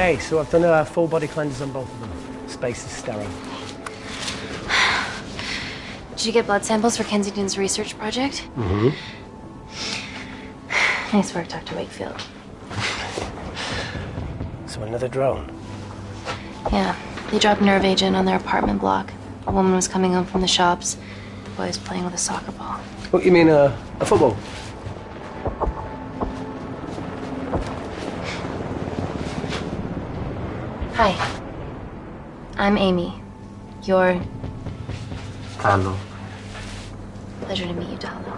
Okay, so I've done full body cleanses on both of them. Space is sterile. Did you get blood samples for Kensington's research project? Mm-hmm. Nice work, Dr. Wakefield. So another drone? Yeah, they dropped nerve agent on their apartment block. A woman was coming home from the shops. The boy was playing with a soccer ball. What, you mean a football? Hi. I'm Amy. You're... Hello. Pleasure to meet you, Talo.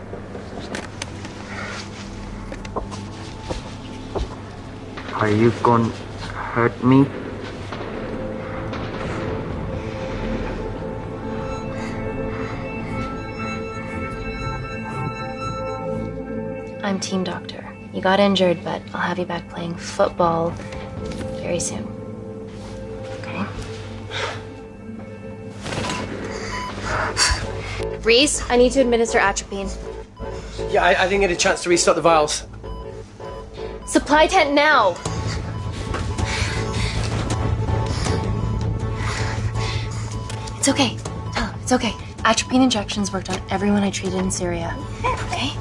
Are you gonna hurt me? I'm team doctor. You got injured, but I'll have you back playing football very soon. Okay? Reese, I need to administer atropine. Yeah, I didn't get a chance to restock the vials. Supply tent now! It's okay. Tell him, it's okay. Atropine injections worked on everyone I treated in Syria. Okay?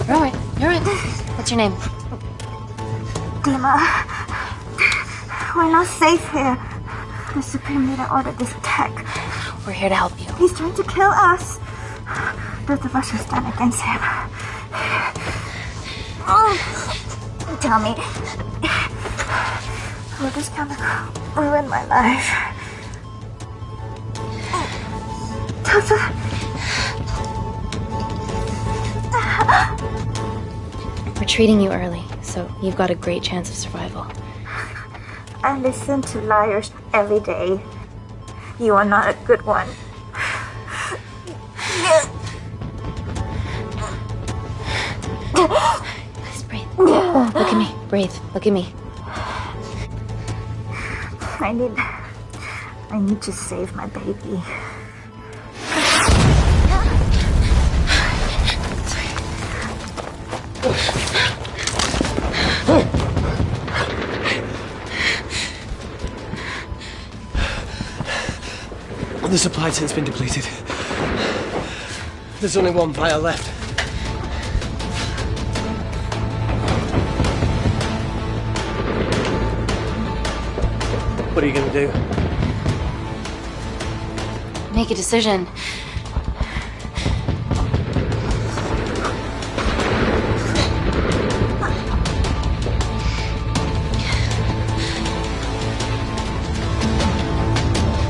You're alright. You're alright. What's your name? Dima, we're not safe here. The Supreme Leader ordered this attack. We're here to help you. He's trying to kill us. Both of us should stand against him. Tell me, will this gonna ruin my life? We're treating you early, so you've got a great chance of survival. I listen to liars every day. You are not a good one. Please breathe. Look at me. Breathe. Look at me. I need to save my baby. The supply tent's been depleted. There's only one vial left. What are you gonna do? Make a decision.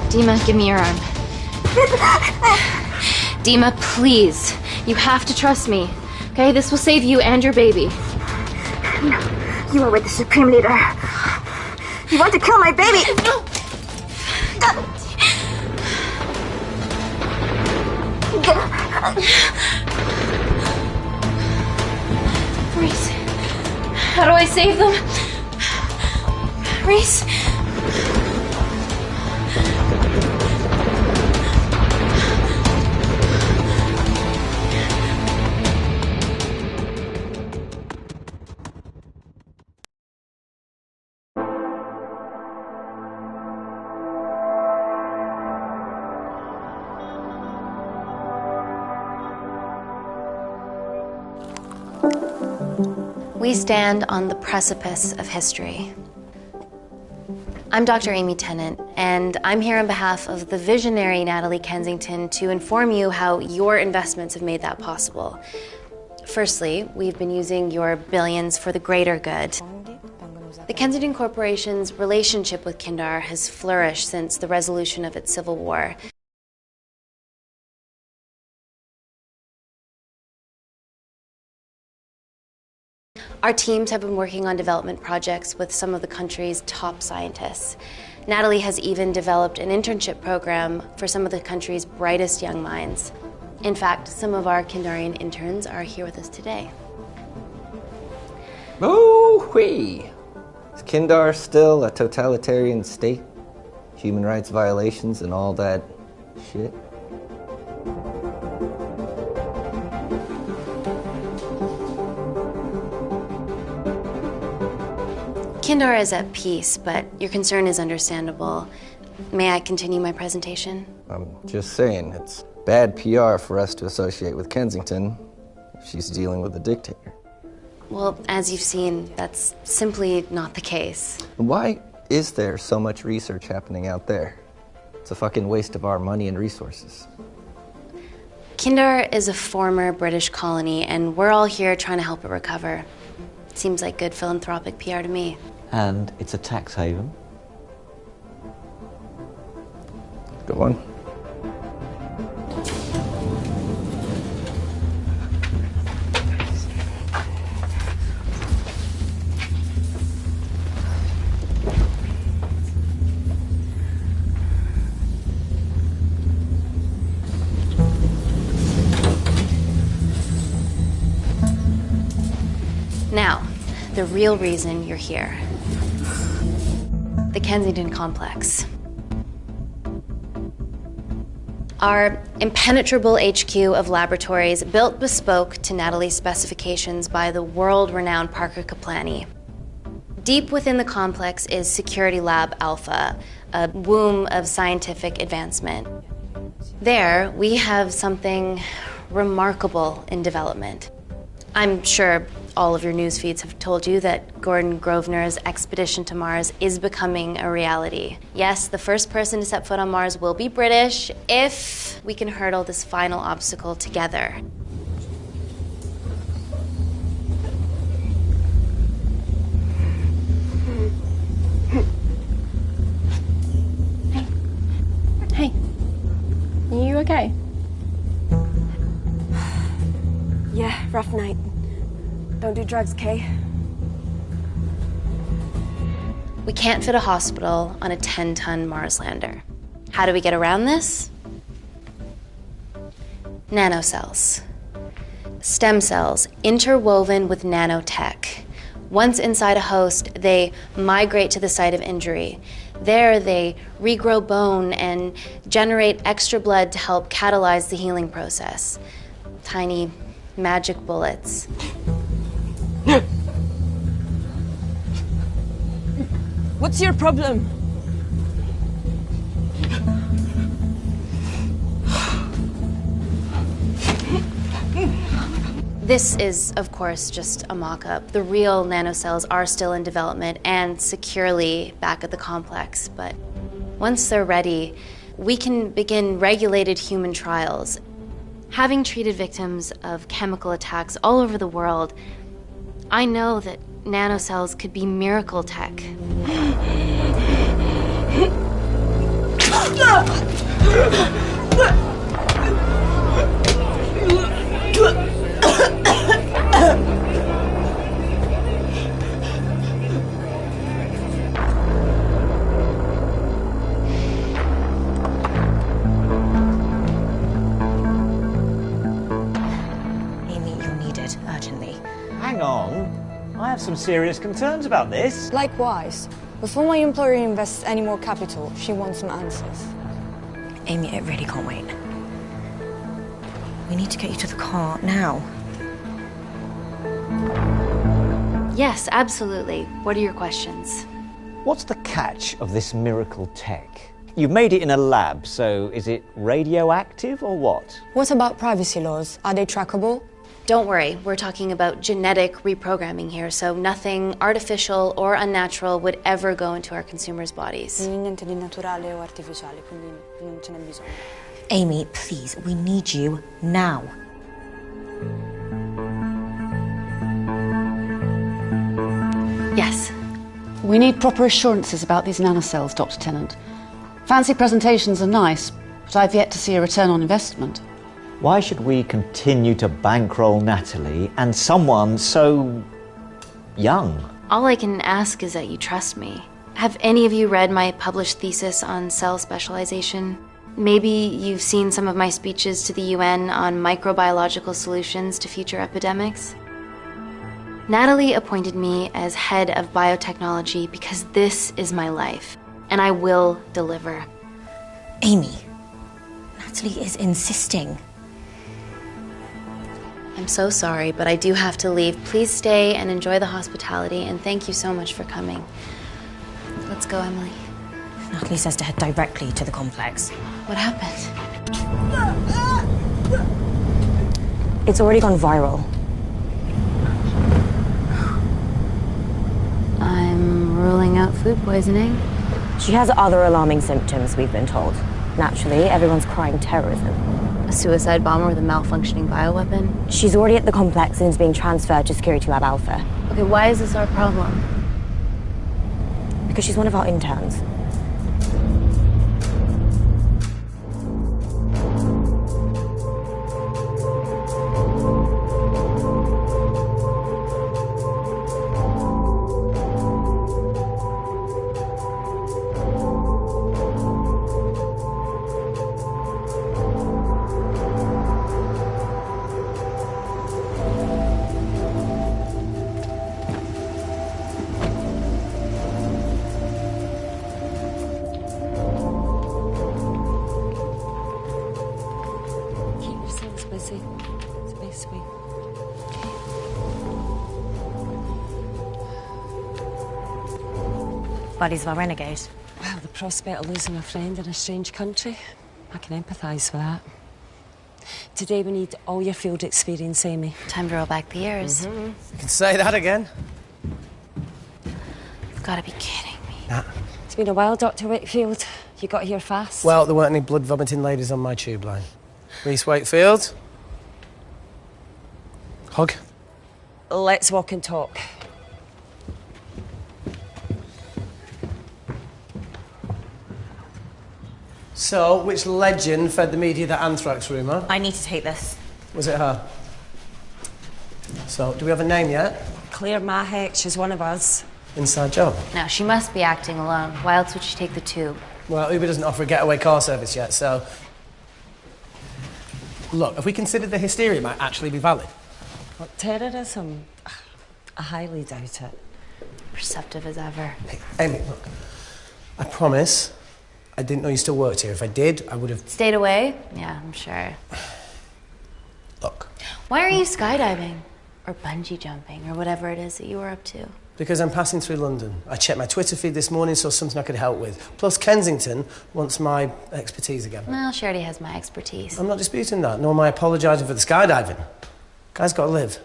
Dima, give me your arm. Dima, please. You have to trust me. Okay? This will save you and your baby. No, you are with the Supreme Leader. You want to kill my baby! No! Reese, how do I save them? Reese? We stand on the precipice of history. I'm Dr. Amy Tennant, and I'm here on behalf of the visionary Natalie Kensington to inform you how your investments have made that possible. Firstly, we've been using your billions for the greater good. The Kensington Corporation's relationship with Kindar has flourished since the resolution of its civil war. Our teams have been working on development projects with some of the country's top scientists. Natalie has even developed an internship program for some of the country's brightest young minds. In fact, some of our Kindarian interns are here with us today. Ooh-wee! Is Kindar still a totalitarian state? Human rights violations and all that shit? Kindar is at peace, but your concern is understandable. May I continue my presentation? I'm just saying, it's bad PR for us to associate with Kensington if she's dealing with a dictator. Well, as you've seen, that's simply not the case. Why is there so much research happening out there? It's a fucking waste of our money and resources. Kindar is a former British colony, and we're all here trying to help it recover. Seems like good philanthropic PR to me. And it's a tax haven. Good one. Now, the real reason you're here. The Kensington Complex. Our impenetrable HQ of laboratories built bespoke to Natalie's specifications by the world-renowned Parker Kaplany. Deep within the complex is Security Lab Alpha, a womb of scientific advancement. There, we have something remarkable in development. I'm sure all of your news feeds have told you that Gordon Grosvenor's expedition to Mars is becoming a reality. Yes, the first person to set foot on Mars will be British if we can hurdle this final obstacle together. Hey. Are you okay? Yeah, rough night. Don't do drugs, Kay? We can't fit a hospital on a 10-ton Mars lander. How do we get around this? Nanocells. Stem cells interwoven with nanotech. Once inside a host, they migrate to the site of injury. There, they regrow bone and generate extra blood to help catalyze the healing process. Tiny magic bullets. What's your problem? This is, of course, just a mock-up. The real nanocells are still in development and securely back at the complex, but once they're ready, we can begin regulated human trials. Having treated victims of chemical attacks all over the world, I know that nanocells could be miracle tech. Amy, you're needed urgently. Hang on. I have some serious concerns about this. Likewise. Before my employer invests any more capital, she wants some answers. Amy, it really can't wait. We need to get you to the car now. Yes, absolutely. What are your questions? What's the catch of this miracle tech? You've made it in a lab, so is it radioactive or what? What about privacy laws? Are they trackable? Don't worry, we're talking about genetic reprogramming here, so nothing artificial or unnatural would ever go into our consumers' bodies. Niente di naturale o artificiale, quindi non ce n'è bisogno. Amy, please, we need you now. Yes. We need proper assurances about these nanocells, Dr. Tennant. Fancy presentations are nice, but I've yet to see a return on investment. Why should we continue to bankroll Natalie and someone so young? All I can ask is that you trust me. Have any of you read my published thesis on cell specialization? Maybe you've seen some of my speeches to the UN on microbiological solutions to future epidemics? Natalie appointed me as head of biotechnology because this is my life, and I will deliver. Amy, Natalie is insisting. I'm so sorry, but I do have to leave. Please stay and enjoy the hospitality, and thank you so much for coming. Let's go, Emily. Natalie says to head directly to the complex. What happened? It's already gone viral. I'm ruling out food poisoning. She has other alarming symptoms, we've been told. Naturally, everyone's crying terrorism. A suicide bomber with a malfunctioning bioweapon? She's already at the complex and is being transferred to Security Lab Alpha. Okay, why is this our problem? Because she's one of our interns. Bodies of a renegade. Well, the prospect of losing a friend in a strange country, I can empathise with that. Today we need all your field experience, Amy. Time to roll back the years. You can say that again. You've got to be kidding me. Nah. It's been a while, Dr. Wakefield. You got here fast. Well, there weren't any blood-vomiting ladies on my tube line. Reese Wakefield. Hug. Let's walk and talk. So, which legend fed the media that anthrax rumour? I need to take this. Was it her? So, do we have a name yet? Claire Mahek, she's one of us. Inside job. Now, she must be acting alone. Why else would she take the tube? Well, Uber doesn't offer a getaway car service yet, so... Look, if we consider the hysteria might actually be valid. What, terrorism? I highly doubt it. Perceptive as ever. Hey, Amy, look. I promise I didn't know you still worked here. If I did, I would have... Stayed away? Yeah, I'm sure. Look. Why are you skydiving? Or bungee jumping, or whatever it is that you were up to? Because I'm passing through London. I checked my Twitter feed this morning, saw something I could help with. Plus, Kensington wants my expertise again. Well, she already has my expertise. I'm not disputing that, nor am I apologising for the skydiving. Guy's got to live.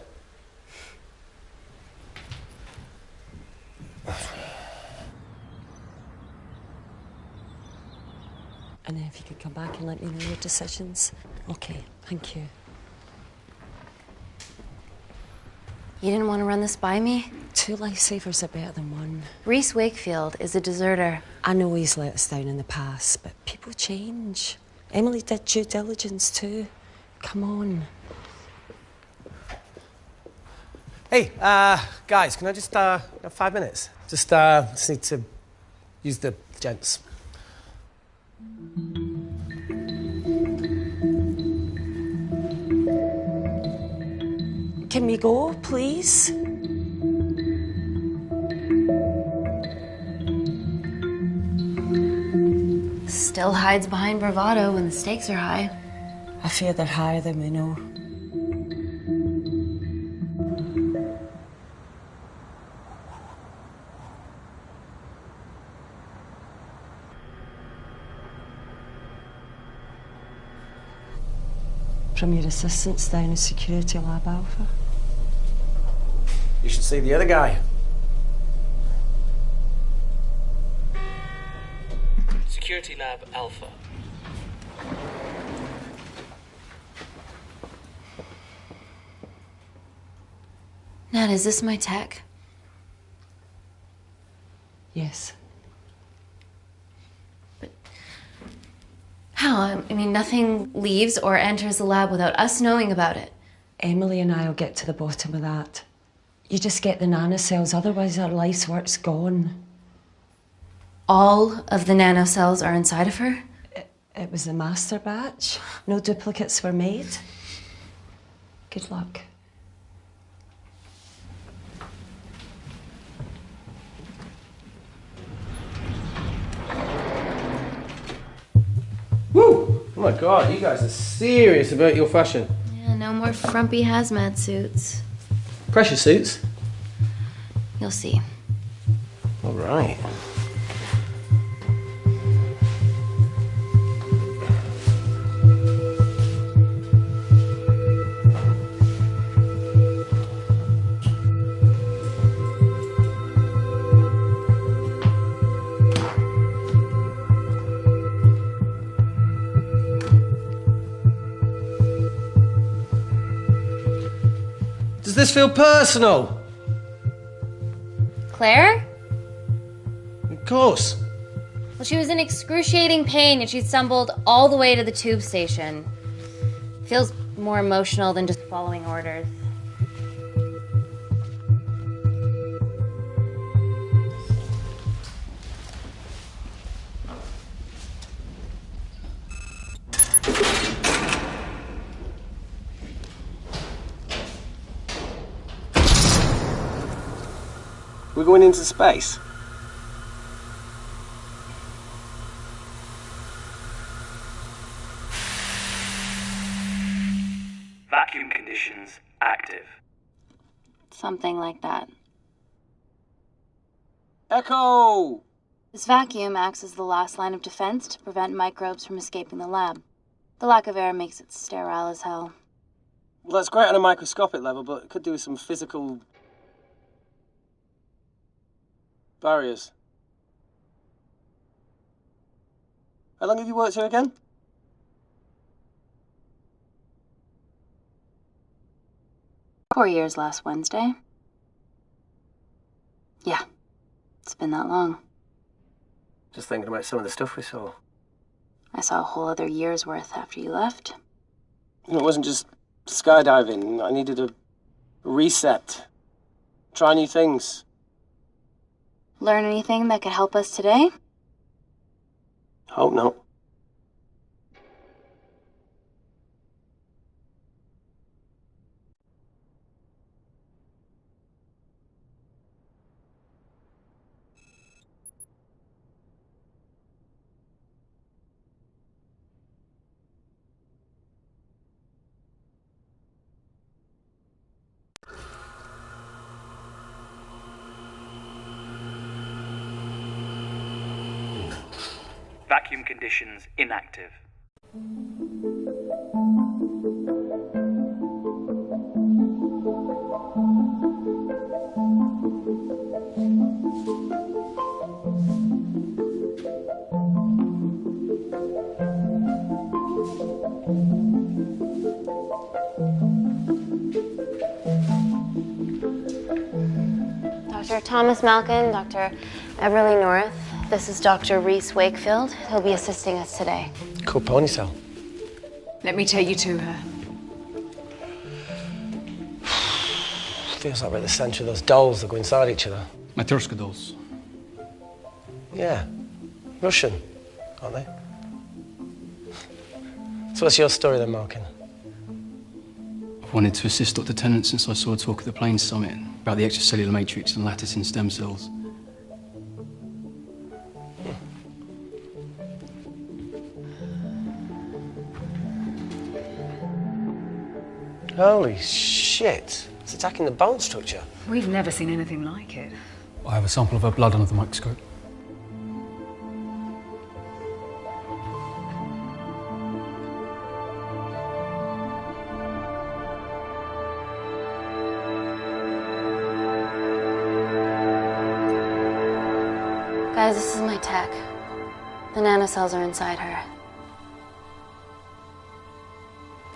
And if you could come back and let me know your decisions. Okay, thank you. You didn't want to run this by me? 2 lifesavers are better than 1. Reese Wakefield is a deserter. I know he's let us down in the past, but people change. Emily did due diligence too. Come on. Hey, guys, can I just have 5 minutes? Just need to use the gents. Can we go, please? Still hides behind bravado when the stakes are high. I fear they're higher than we know. From your assistants down in Security Lab Alpha. You should see the other guy. Security Lab Alpha. Nat, is this my tech? Yes. How? I mean, nothing leaves or enters the lab without us knowing about it. Emily and I will get to the bottom of that. You just get the nanocells, otherwise our life's work's gone. All of the nanocells are inside of her? It was a master batch. No duplicates were made. Good luck. Woo! Oh my God, you guys are serious about your fashion. Yeah, no more More frumpy hazmat suits. Pressure suits? You'll see. All right. Does this feel personal? Claire? Of course. Well, she was in excruciating pain and she stumbled all the way to the tube station. Feels more emotional than just following orders. We're going into space. Vacuum conditions active. Something like that. Echo! This vacuum acts as the last line of defense to prevent microbes from escaping the lab. The lack of air makes it sterile as hell. Well, that's great on a microscopic level, but it could do with some physical barriers. How long have you worked here again? Four years last Wednesday. Yeah, it's been that long. Just thinking about some of the stuff we saw. I saw a whole other year's worth after you left. It wasn't just skydiving. I needed a reset. Try new things. Learn anything that could help us today? Hope not. Vacuum conditions inactive. Dr. Thomas Malkin, Dr. Everly North. This is Dr. Reese Wakefield. He'll be assisting us today. Cool ponytail. Let me take you to her. Feels like we're at the centre of those dolls that go inside each other. Matryoshka dolls. Yeah. Russian, aren't they? So what's your story then, Malkin? I've wanted to assist Dr. Tennant since I saw a talk at the Plains Summit about the extracellular matrix and lattice in stem cells. Holy shit. It's attacking the bone structure. We've never seen anything like it. I have a sample of her blood under the microscope. Guys, this is my tech. The nanocells are inside her.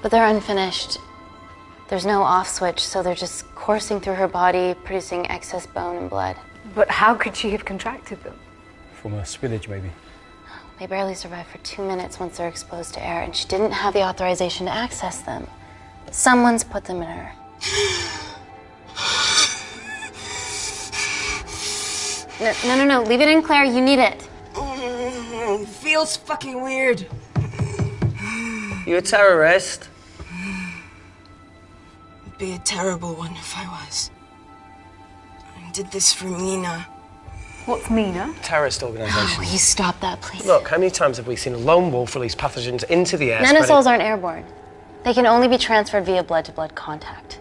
But they're unfinished. There's no off switch, so they're just coursing through her body, producing excess bone and blood. But how could she have contracted them? From a spillage, maybe. They barely survive for 2 minutes once they're exposed to air, and she didn't have the authorization to access them. Someone's put them in her. No, leave it in, Claire. You need it. Feels fucking weird. You a terrorist? It'd be a terrible one if I was. I did this for Mina. What's Mina? Terrorist organisation. Will you stop that, please? Look, how many times have we seen a lone wolf release pathogens into the air? Nanocells aren't airborne. They can only be transferred via blood-to-blood contact.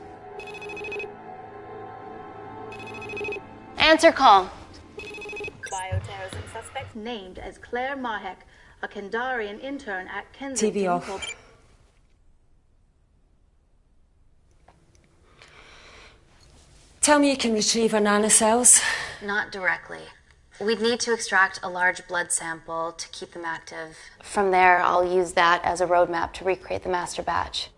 Answer call. Bioterrorism suspect named as Claire Mahek, a Kendarian intern at Kensington. TV off. Tell me you can retrieve her nanocells. Not directly. We'd need to extract a large blood sample to keep them active. From there, I'll use that as a roadmap to recreate the master batch.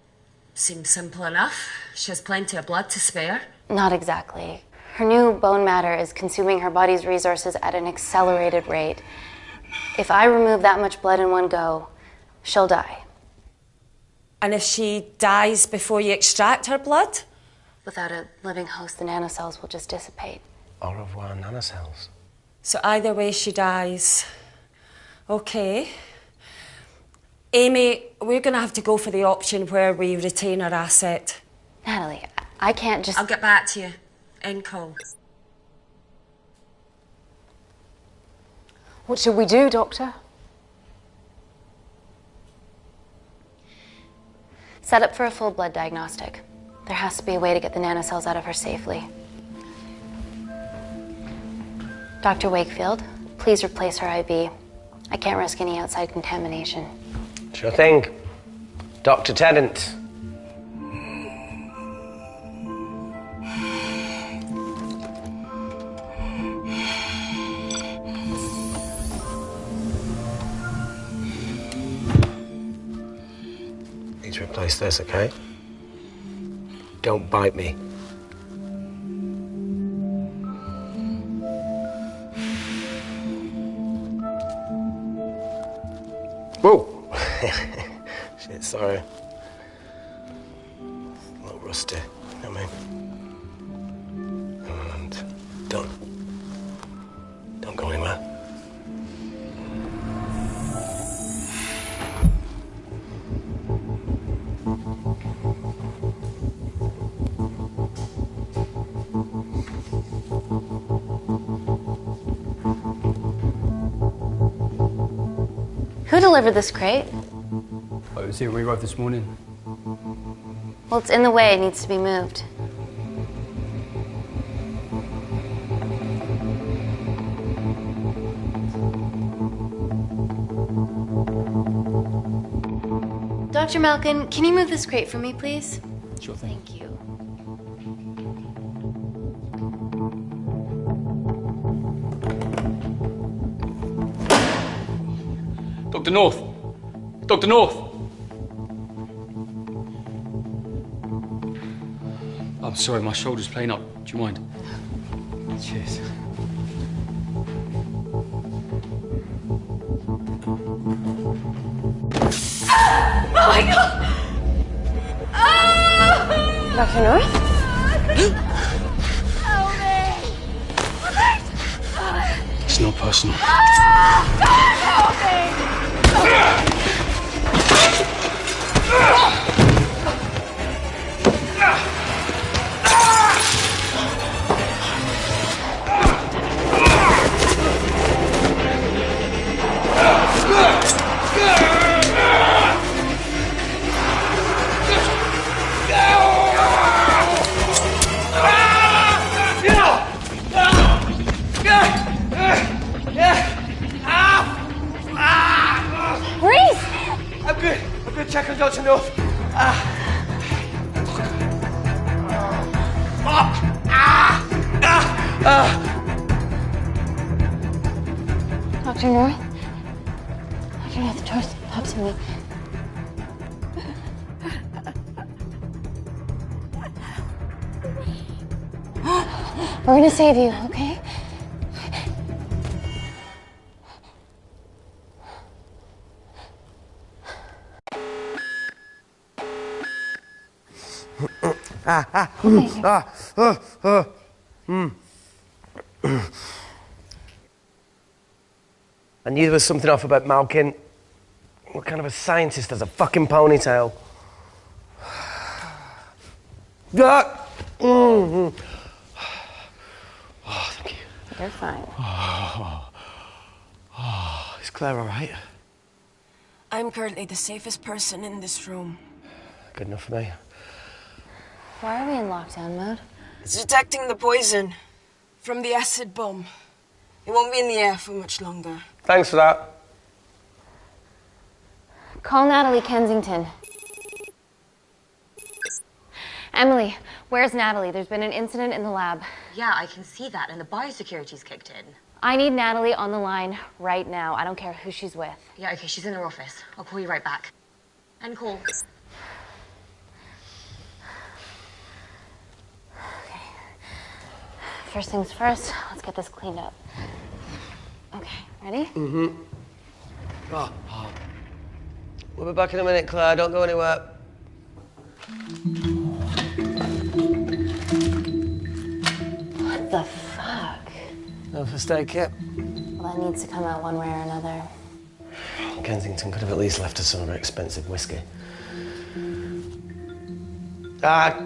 Seems simple enough. She has plenty of blood to spare. Not exactly. Her new bone matter is consuming her body's resources at an accelerated rate. If I remove that much blood in one go, she'll die. And if she dies before you extract her blood? Without a living host, the nanocells will just dissipate. Au revoir, nanocells. So either way, she dies. Okay. Amy, we're going to have to go for the option where we retain our asset. Natalie, I can't just... I'll get back to you. End call. What should we do, Doctor? Set up for a full blood diagnostic. There has to be a way to get the nanocells out of her safely. Dr. Wakefield, please replace her IV. I can't risk any outside contamination. Sure thing. Dr. Tennant. Need to replace this, okay? Don't bite me. Whoa! Shit, sorry. A little rusty, you know what I mean? And don't go anywhere. Who delivered this crate? I was here when we arrived this morning. Well, it's in the way. It needs to be moved. Dr. Malkin, can you move this crate for me, please? Sure thing. Thank you. Dr. North! Dr. North! I'm sorry, my shoulder's playing up. Do you mind? Cheers. Oh my God! Dr. North? Help me! It's not personal. Help me! I'm good. Check on Dr. North. Dr. North? Dr. North, trust up to me. We're gonna save you, okay? I knew there was something off about Malkin. What kind of a scientist has a fucking ponytail? Oh, thank you. You're fine. Is Claire all right? I'm currently the safest person in this room. Good enough for me. Why are we in lockdown mode? It's detecting the poison from the acid bomb. It won't be in the air for much longer. Thanks for that. Call Natalie Kensington. Emily, where's Natalie? There's been an incident in the lab. Yeah, I can see that, and the biosecurity's kicked in. I need Natalie on the line right now. I don't care who she's with. Yeah, okay, she's in her office. I'll call you right back. End call. Okay. First things first, let's get this cleaned up. Okay, ready? Mm-hmm. Oh. We'll be back in a minute, Claire. Don't go anywhere. What the fuck? No first aid kit. Well, that needs to come out one way or another. Kensington could have at least left us some of her expensive whiskey. Ah!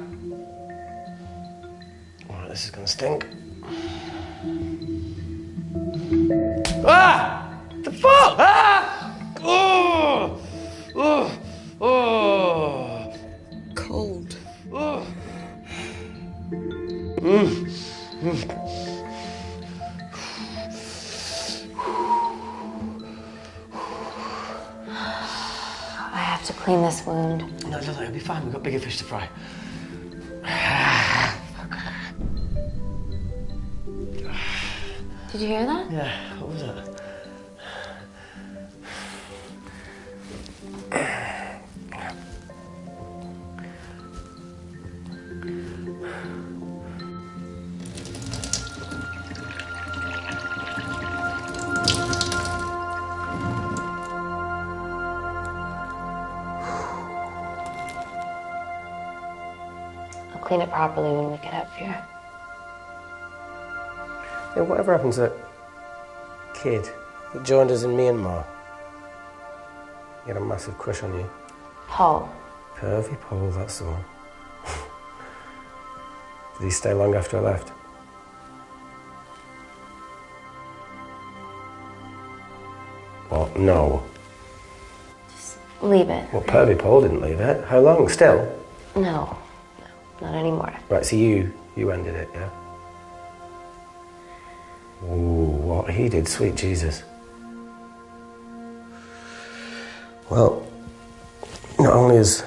Alright, this is gonna stink. Ah! The fuck? Ah! Oh! Oh! Oh! Cold. Oh! I have to clean this wound. No, it'll be fine. We've got bigger fish to fry. Did you hear that? Yeah, what was that? I'll clean it properly when we get up here. Yeah, whatever happened to that kid that joined us in Myanmar? He had a massive crush on you. Paul. Pervy Paul, that's the one. Did he stay long after I left? What? No. Leave it. Well, Pervy Paul didn't leave it. How long? Still? No, not anymore. Right, so you ended it, yeah? Ooh, what he did, sweet Jesus. Well, not only is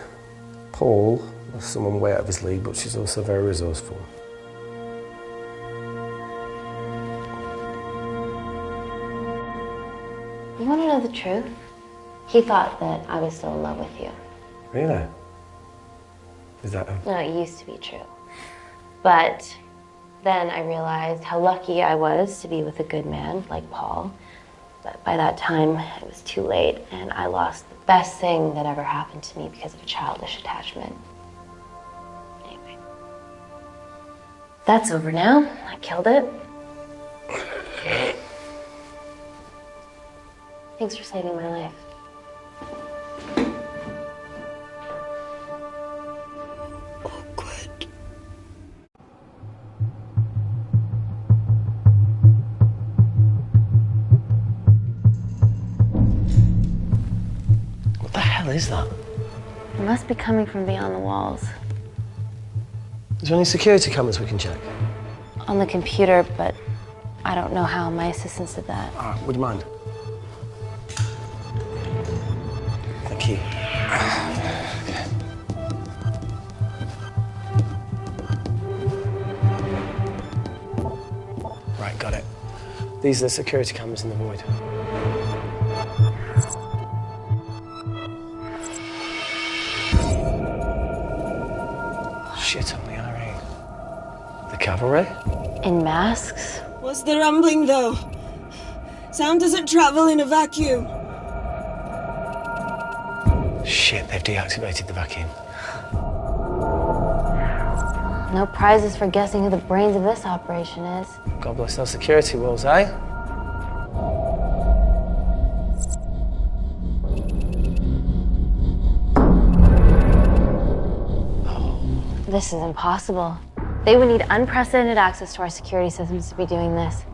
Paul someone way out of his league, but she's also very resourceful. You want to know the truth? He thought that I was still in love with you. Really? Is that No, it used to be true. But then I realized how lucky I was to be with a good man like Paul. But by that time, it was too late, and I lost the best thing that ever happened to me because of a childish attachment. Anyway. That's over now. I killed it. Thanks for saving my life. What the hell is that? It must be coming from beyond the walls. Is there any security cameras we can check? On the computer, but I don't know how. My assistants did that. All right, would you mind? Thank you. Right, got it. These are the security cameras in the void. Shit on the IRA. The cavalry? In masks? What's the rumbling, though? Sound doesn't travel in a vacuum. Shit, they've deactivated the vacuum. No prizes for guessing who the brains of this operation is. God bless those security walls, eh? This is impossible. They would need unprecedented access to our security systems to be doing this.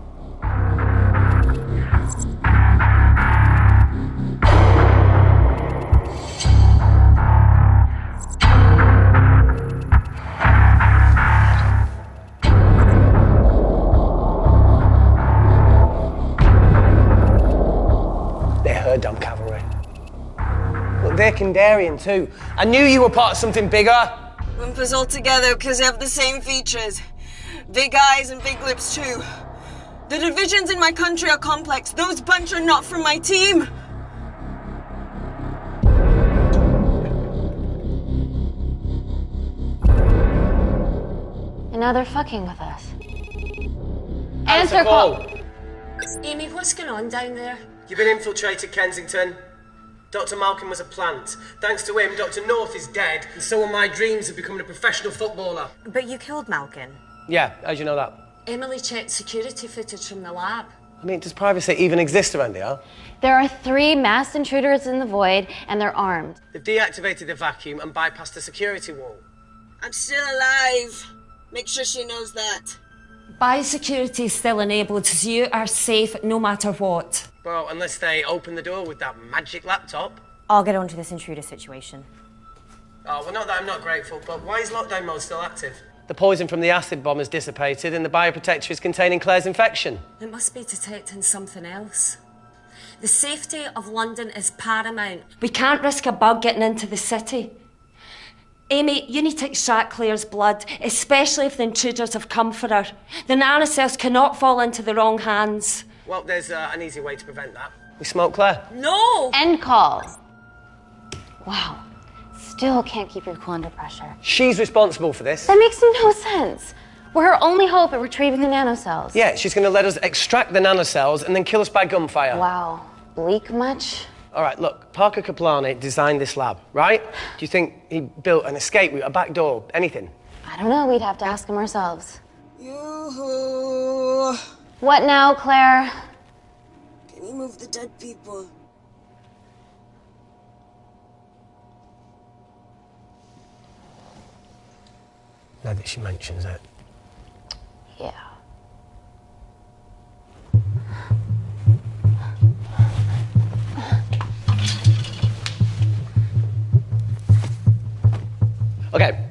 they're Kandarian too. I knew you were part of something bigger. Lump us all together because they have the same features. Big eyes and big lips too. The divisions in my country are complex. Those bunch are not from my team. And now they're fucking with us. Answer call. Amy, what's going on down there? You've been infiltrated, Kensington. Dr. Malcolm was a plant. Thanks to him, Dr. North is dead, and so are my dreams of becoming a professional footballer. But you killed Malcolm. Yeah, how'd you know that? Emily checked security footage from the lab. I mean, does privacy even exist around here? There are 3 masked intruders in the void, and they're armed. They've deactivated the vacuum and bypassed the security wall. I'm still alive. Make sure she knows that. Biosecurity is still enabled, so you are safe no matter what. Well, unless they open the door with that magic laptop. I'll get onto this intruder situation. Oh, well, not that I'm not grateful, but why is lockdown mode still active? The poison from the acid bomb has dissipated and the bioprotector is containing Claire's infection. It must be detecting something else. The safety of London is paramount. We can't risk a bug getting into the city. Amy, you need to extract Claire's blood, especially if the intruders have come for her. The nanocells cannot fall into the wrong hands. Well, there's an easy way to prevent that. We smoke Claire. No! End call. Wow. Still can't keep your cool under pressure. She's responsible for this. That makes no sense. We're her only hope at retrieving the nanocells. Yeah, she's going to let us extract the nanocells and then kill us by gunfire. Wow. Bleak much? All right, look, Parker Kaplani designed this lab, right? Do you think he built an escape route, a back door, anything? I don't know. We'd have to ask him ourselves. Yoo-hoo. What now, Claire? Can you move the dead people? Now that she mentions it. Yeah. Okay.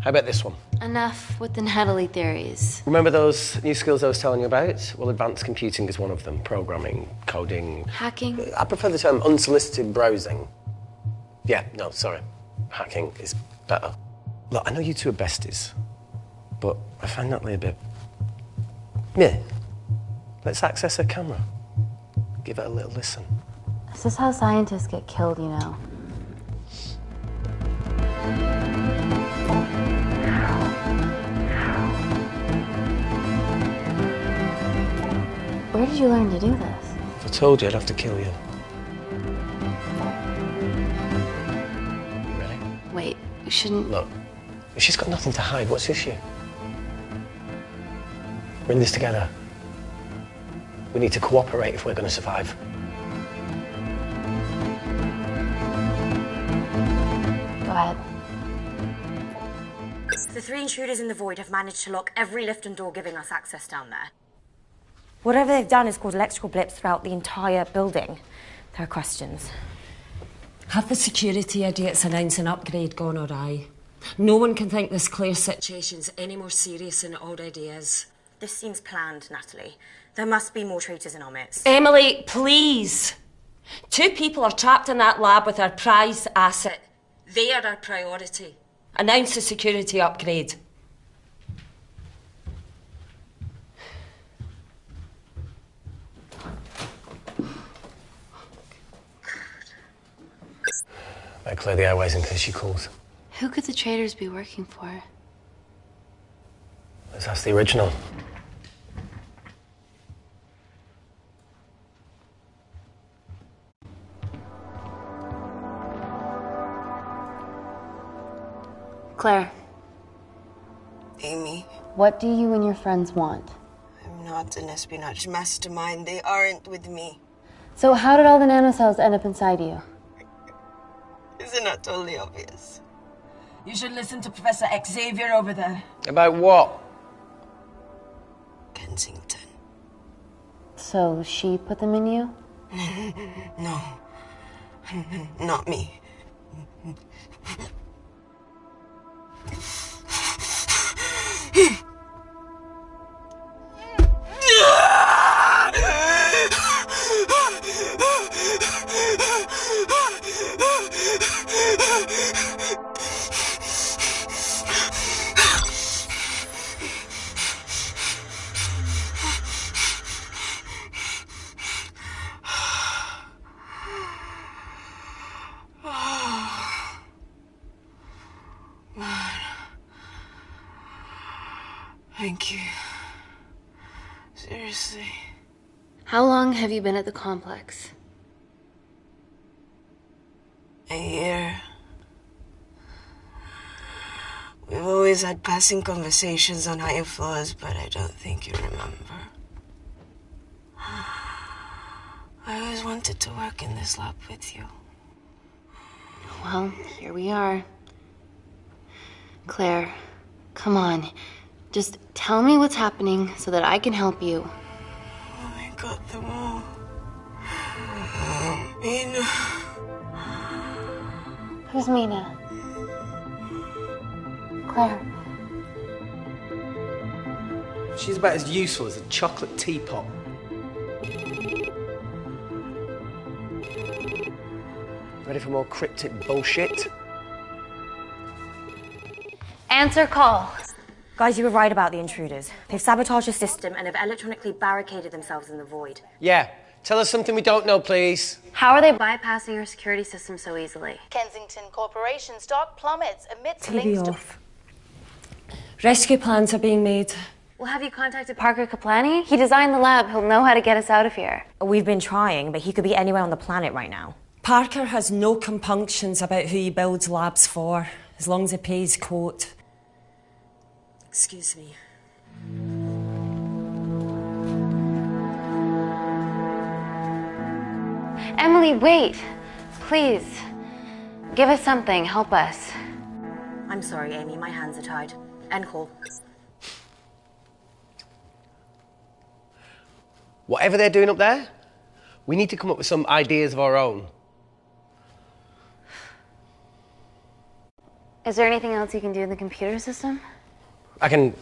How about this one? Enough with the Natalie theories. Remember those new skills I was telling you about? Well, advanced computing is one of them. Programming, coding. Hacking? I prefer the term unsolicited browsing. Yeah, no, sorry. Hacking is better. Look, I know you two are besties, but I find Natalie a bit... meh. Let's access her camera. Give it a little listen. This is how scientists get killed, you know. Where did you learn to do this? If I told you, I'd have to kill you. You ready? Wait, you shouldn't... Look, if she's got nothing to hide, what's the issue? We're in this together. We need to cooperate if we're going to survive. Go ahead. The 3 intruders in the void have managed to lock every lift and door giving us access down there. Whatever they've done has caused electrical blips throughout the entire building. There are questions. Have the security idiots announced an upgrade gone awry? No one can think this Claire situation's any more serious than it already is. This seems planned, Natalie. There must be more traitors in our midst. Emily, please! 2 people are trapped in that lab with our prized asset. They are our priority. Announce the security upgrade. Better clear the airways in case she calls. Who could the traitors be working for? Let's ask the original. Claire. Amy. What do you and your friends want? I'm not an espionage mastermind. They aren't with me. So how did all the nanocells end up inside you? Isn't that totally obvious? You should listen to Professor Xavier over there. About what? Kensington. So she put them in you? No. Not me. Thank you. Seriously. How long have you been at the complex? A year. We've always had passing conversations on higher floors, but I don't think you remember. I always wanted to work in this lab with you. Well, here we are. Claire, come on. Just tell me what's happening so that I can help you. I got them all. Mina. Who's Mina? Claire. She's about as useful as a chocolate teapot. Ready for more cryptic bullshit? Answer call. Guys, you were right about the intruders. They've sabotaged the system and have electronically barricaded themselves in the void. Yeah. Tell us something we don't know, please. How are they bypassing your security system so easily? Kensington Corporation stock plummets amidst TV links to... off. Rescue plans are being made. Well, have you contacted Parker Kaplani? He designed the lab. He'll know how to get us out of here. We've been trying, but he could be anywhere on the planet right now. Parker has no compunctions about who he builds labs for, as long as he pays quote. Excuse me. Emily, wait. Please. Give us something. Help us. I'm sorry, Amy. My hands are tied. End call. Whatever they're doing up there, we need to come up with some ideas of our own. Is there anything else you can do in the computer system? I can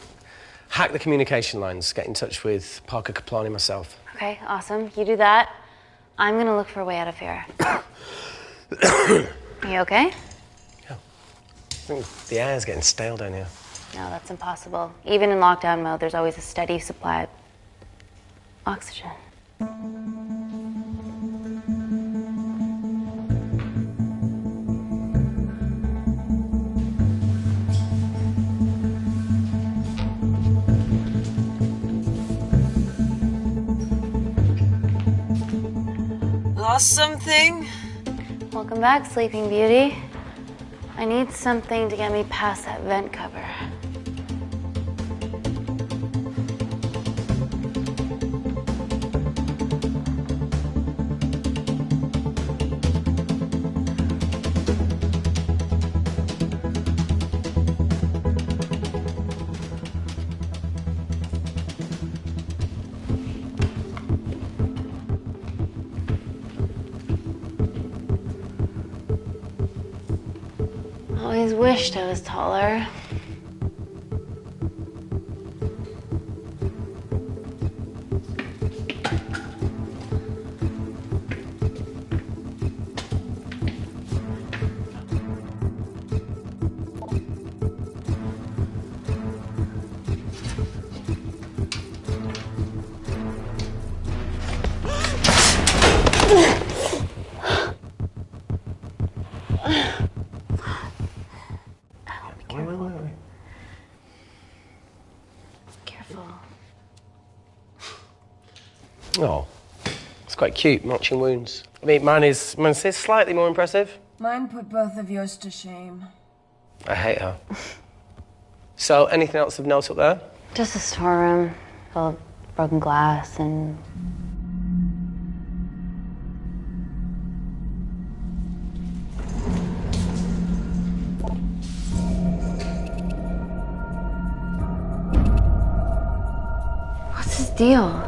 hack the communication lines, get in touch with Parker Kaplani myself. Okay, awesome. You do that. I'm gonna look for a way out of here. You okay? Yeah. I think the air's getting stale down here. No, that's impossible. Even in lockdown mode, there's always a steady supply of oxygen. Lost something? Welcome back, Sleeping Beauty. I need something to get me past that vent cover. Always wished I was taller. Oh, it's quite cute, matching wounds. I mean, mine's slightly more impressive. Mine put both of yours to shame. I hate her. So, anything else of note up there? Just a storeroom full of broken glass and... What's his deal?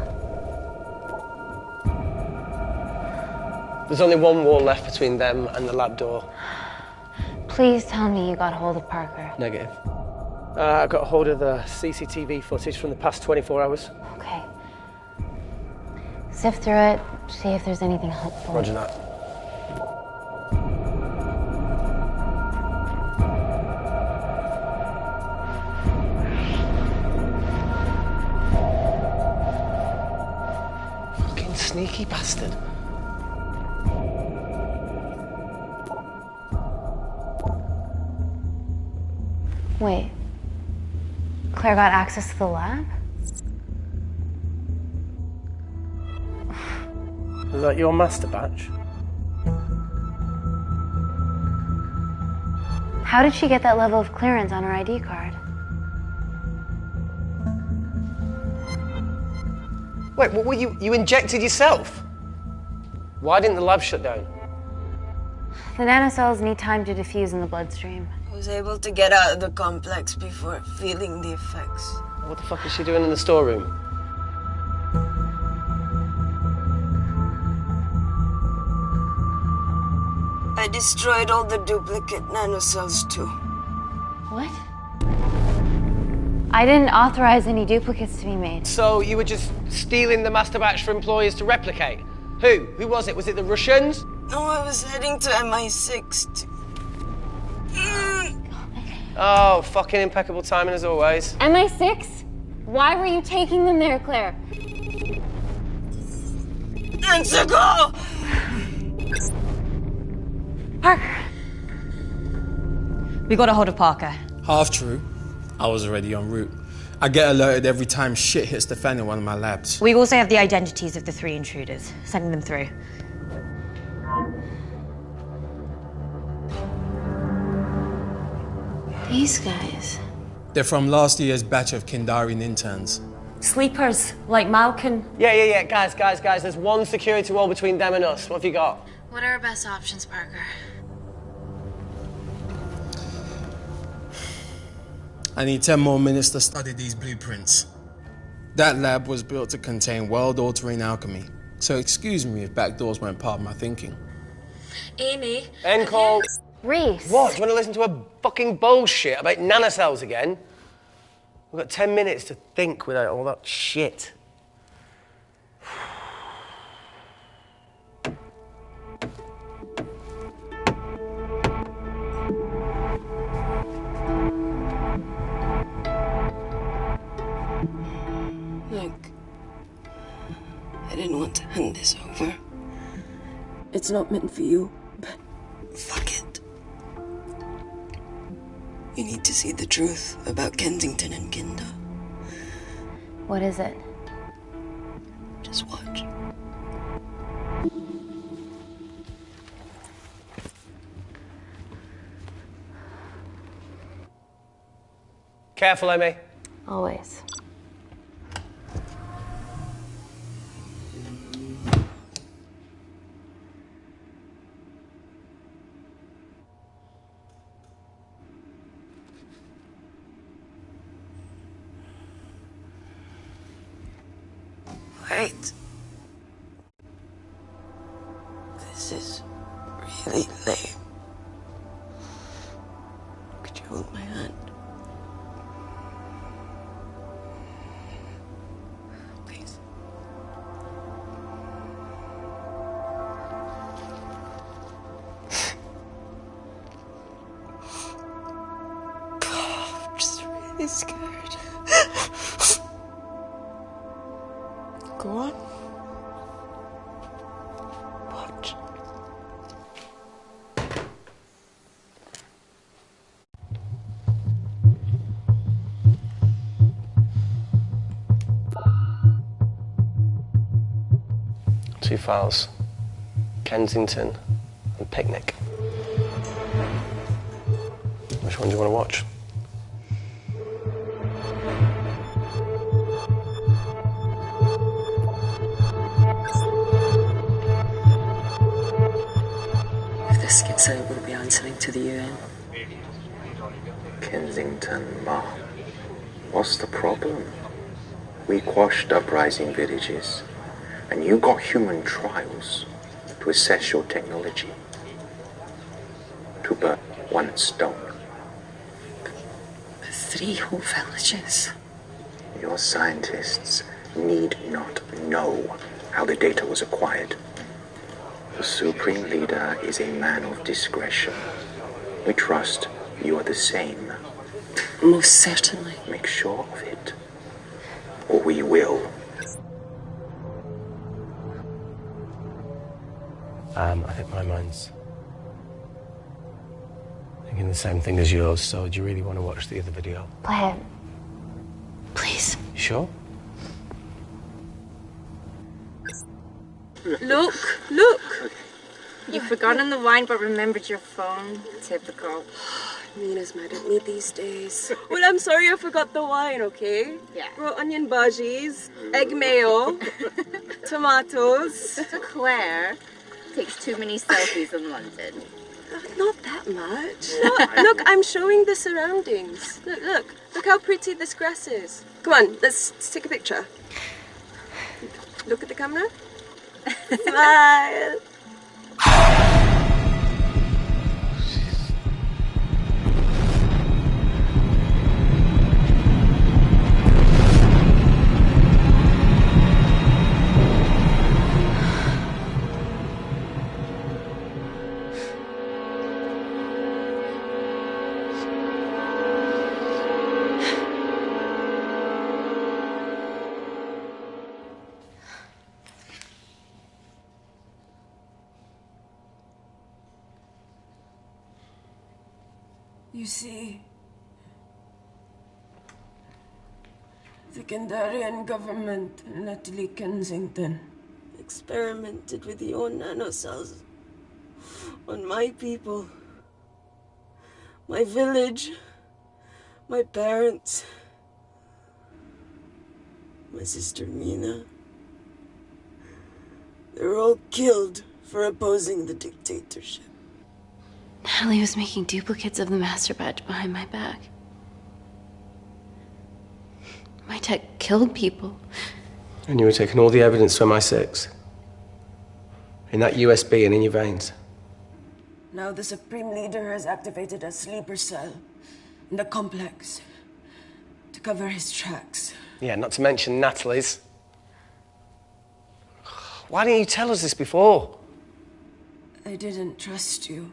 There's only one wall left between them and the lab door. Please tell me you got hold of Parker. Negative. I got hold of the CCTV footage from the past 24 hours. Okay. Sift through it, see if there's anything helpful. Roger that. Fucking sneaky bastard. Wait. Claire got access to the lab? Was that your master batch? How did she get that level of clearance on her ID card? Wait, what were you injected yourself? Why didn't the lab shut down? The nanocells need time to diffuse in the bloodstream. I was able to get out of the complex before feeling the effects. What the fuck is she doing in the storeroom? I destroyed all the duplicate nanocells too. What? I didn't authorize any duplicates to be made. So you were just stealing the master batch for employers to replicate? Who? Who was it? Was it the Russians? No, I was heading to MI6 Oh, fucking impeccable timing as always. MI6? Why were you taking them there, Claire? Let's go! Parker. We got a hold of Parker. Half true. I was already en route. I get alerted every time shit hits the fan in one of my labs. We also have the identities of the 3 intruders. Sending them through. These guys. They're from last year's batch of Kindarian interns. Sleepers, like Malkin. Yeah. Guys. There's one security wall between them and us. What have you got? What are our best options, Parker? I need 10 more minutes to study these blueprints. That lab was built to contain world-altering alchemy, so excuse me if backdoors weren't part of my thinking. Amy. End call. Reese. What? Do you want to listen to a fucking bullshit about nanocells again? We've got 10 minutes to think without all that shit. Look, I didn't want to hand this over. It's not meant for you, but... Fuck it. You need to see the truth about Kensington and Kinder. What is it? Just watch. Careful, Amy. Always. Wait. This is really lame. Could you hold my hand? Please. I'm just really scared. Go on. Watch. Two files. Kensington and Picnic. Which one do you want to watch? This gets out, we'll be answering to the UN. Kensington, Ma. What's the problem? We quashed uprising villages, and you got human trials to assess your technology. To burn one stone. 3 whole villages. Your scientists need not know how the data was acquired. The Supreme Leader is a man of discretion. We trust you are the same. Most certainly. Make sure of it, or we will. I think my mind's thinking the same thing as yours, so do you really want to watch the other video? Play it. sure? Look, look. You've forgotten the wine but remembered your phone. Typical. Mina's mad at me these days. Well, I'm sorry I forgot the wine, okay? Yeah. Raw onion bhajis, egg mayo, tomatoes. Claire takes too many selfies in London. Not that much. Look, I'm showing the surroundings. Look how pretty this grass is. Come on, let's take a picture. Look at the camera. Smile. You see, the Kandarian government and Natalie Kensington experimented with your nanocells on my people, my village, my parents, my sister Mina. They were all killed for opposing the dictatorship. Natalie was making duplicates of the master batch behind my back. My tech killed people. And you were taking all the evidence to MI6? In that USB and in your veins? Now the Supreme Leader has activated a sleeper cell in the complex to cover his tracks. Yeah, not to mention Natalie's. Why didn't you tell us this before? I didn't trust you.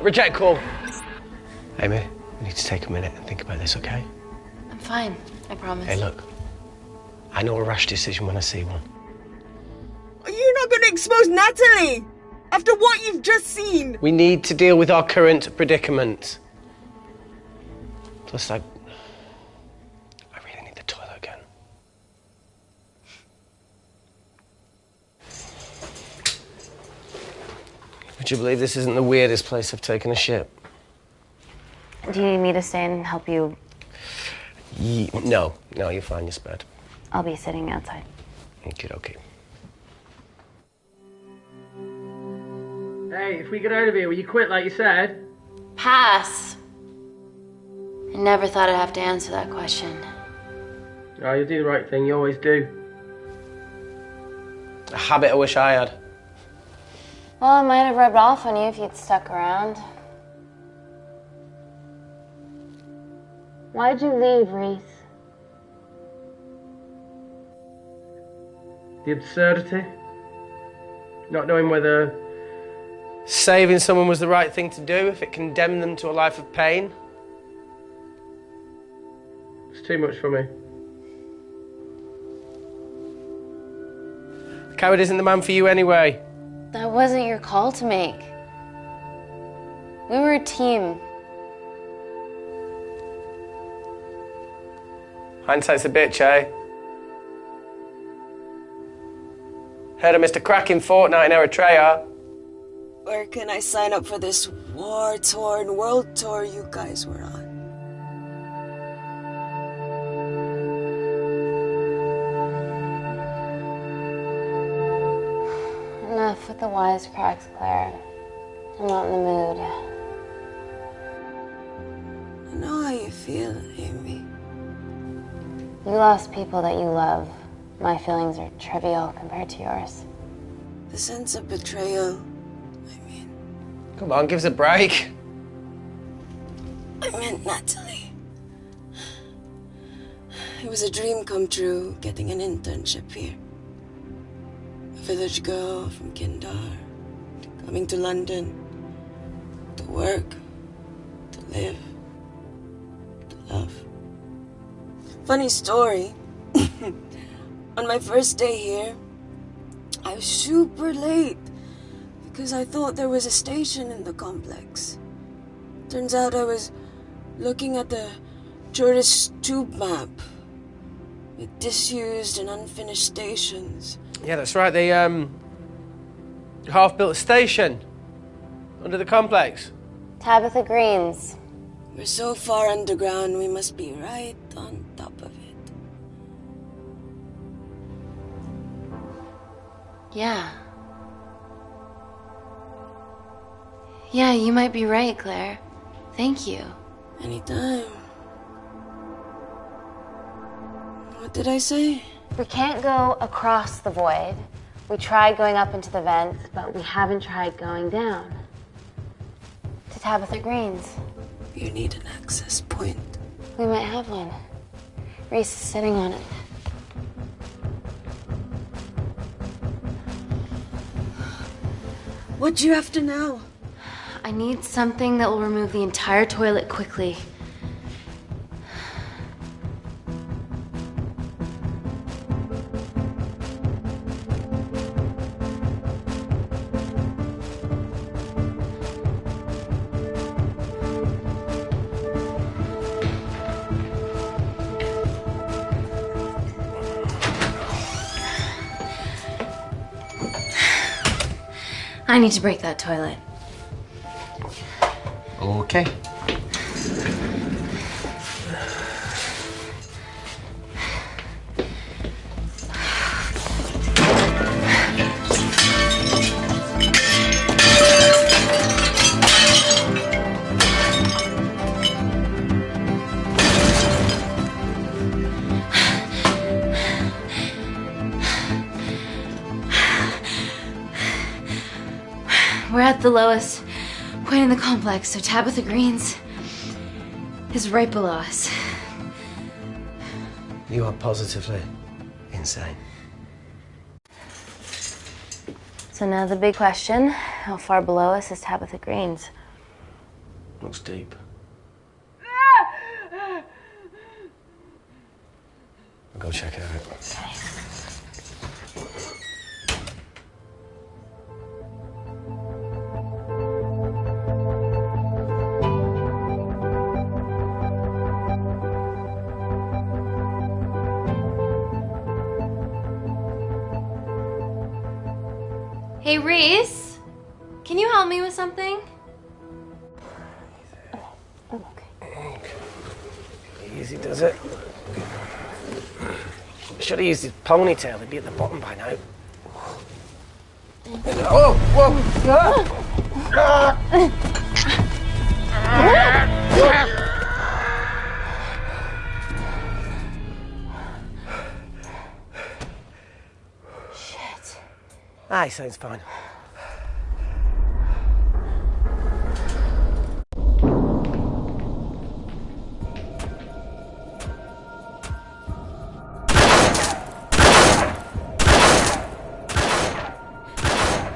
Reject call. Amy, we need to take a minute and think about this, okay? I'm fine, I promise. Hey, look. I know a rash decision when I see one. Are you not going to expose Natalie? After what you've just seen? We need to deal with our current predicament. Plus, I really need the toilet again. Would you believe this isn't the weirdest place I've taken a shit? Do you need me to stay and help you? No, you're fine, you're spared. I'll be sitting outside. Okay. Hey, if we get out of here, will you quit like you said? Pass. I never thought I'd have to answer that question. Oh, you'll do the right thing, you always do. A habit I wish I had. Well, it might have rubbed off on you if you'd stuck around. Why'd you leave, Reese? The absurdity. Not knowing whether saving someone was the right thing to do if it condemned them to a life of pain. It's too much for me. A coward isn't the man for you anyway. That wasn't your call to make. We were a team. Hindsight's a bitch, eh? Heard of Mr. Cracking Fortnite in Eritrea? Where can I sign up for this war-torn world tour you guys were on? Enough with the wisecracks, Claire. I'm not in the mood. I know how you feel, Amy. You lost people that you love. My feelings are trivial compared to yours. The sense of betrayal. Come on, give us a break. I meant Natalie. It was a dream come true, getting an internship here. A village girl from Kindar, coming to London, to work, to live, to love. Funny story. On my first day here, I was super late because I thought there was a station in the complex. Turns out I was looking at the tourist tube map with disused and unfinished stations. Yeah, that's right. They half-built a station under the complex. Tabitha Greens. We're so far underground, we must be right on top of it. Yeah. Yeah, you might be right, Claire. Thank you. Anytime. What did I say? We can't go across the void. We tried going up into the vents, but we haven't tried going down. To Tabitha Greens. You need an access point. We might have one. Reese is sitting on it. What do you have to know? I need something that will remove the entire toilet quickly. I need to break that toilet. Okay. We're at the lowest point in the complex, so Tabitha Greens is right below us. You are positively insane. So now the big question, how far below us is Tabitha Greens? Looks deep. I'll go check it out. Okay. Hey, Reese, can you help me with something? Okay. Easy does it. Should have used his ponytail, he'd be at the bottom by now. Oh, Shit. Ah, he sounds fine.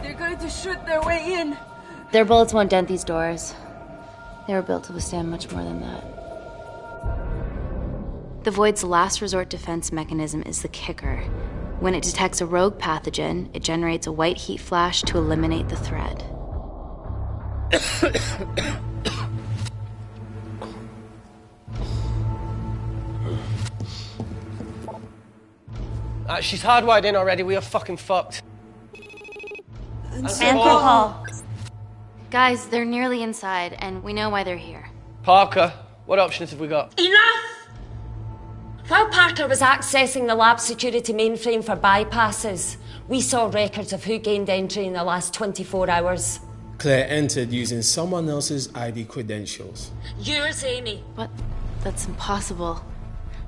They're going to shoot their way in. Their bullets won't dent these doors. They were built to withstand much more than that. The Void's last resort defense mechanism is the kicker. When it detects a rogue pathogen, it generates a white heat flash to eliminate the threat. She's hardwired in already, we are fucking fucked. Alcohol. Guys, they're nearly inside, and we know why they're here. Parker, what options have we got? Enough! While Parker was accessing the lab security mainframe for bypasses, we saw records of who gained entry in the last 24 hours. Claire entered using someone else's ID credentials. Yours, Amy. What? That's impossible.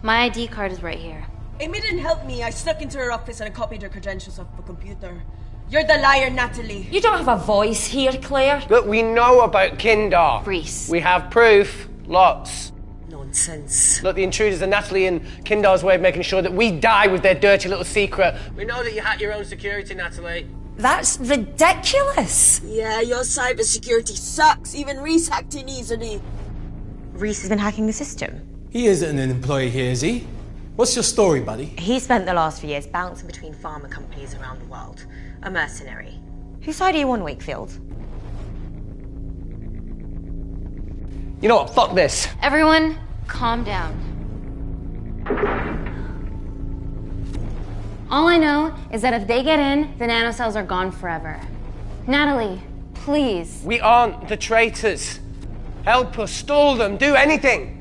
My ID card is right here. Amy didn't help me. I snuck into her office and I copied her credentials off the computer. You're the liar, Natalie. You don't have a voice here, Claire. Look, we know about Kindar. Reese. We have proof. Lots. Nonsense. Look, the intruders are Natalie and Kindar's way of making sure that we die with their dirty little secret. We know that you hack your own security, Natalie. That's ridiculous. Yeah, your cybersecurity sucks. Even Reese hacked in easily. Reese has been hacking the system. He isn't an employee here, is he? What's your story, buddy? He spent the last few years bouncing between pharma companies around the world. A mercenary. Whose side are you on, Wakefield? You know what? Fuck this. Everyone, calm down. All I know is that if they get in, the nanocells are gone forever. Natalie, please. We aren't the traitors. Help us, stall them, do anything.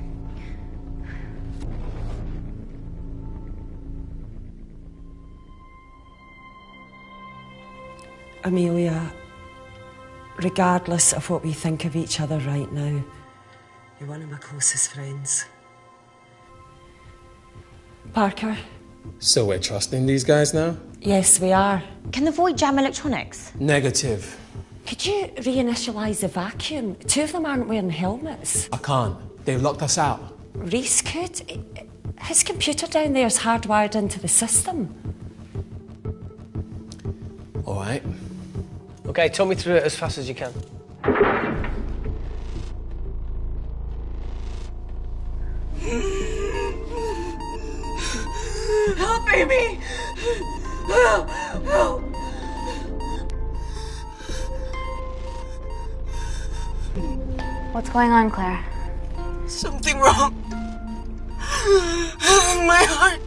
Amelia, regardless of what we think of each other right now, you're one of my closest friends. Parker? So we're trusting these guys now? Yes, we are. Can the void jam electronics? Negative. Could you reinitialize the vacuum? Two of them aren't wearing helmets. I can't. They've locked us out. Reese could. His computer down there is hardwired into the system. All right. Okay, talk me through it as fast as you can. Help, Amy! Help! Help! What's going on, Claire? Something wrong. My heart.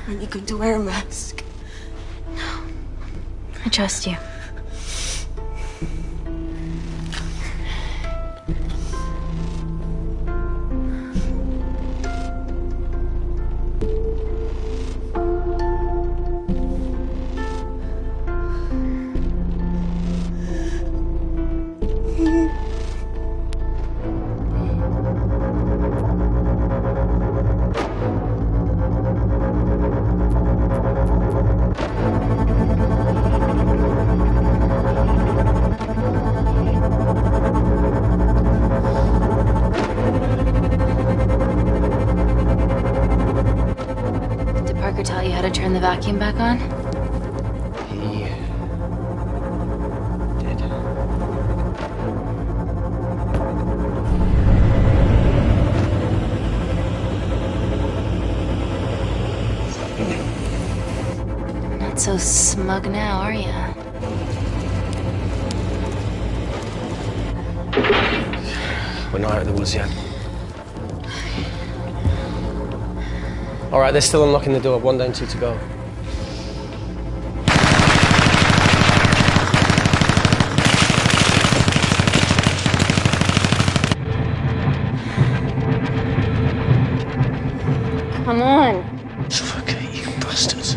Are you going to wear a mask? I trust you. Tell you how to turn the vacuum back on? He did. Not so smug now, are you? We're not out of the woods yet. All right, they're still unlocking the door. 1 down, 2 to go. Come on. Suffocate, you bastards.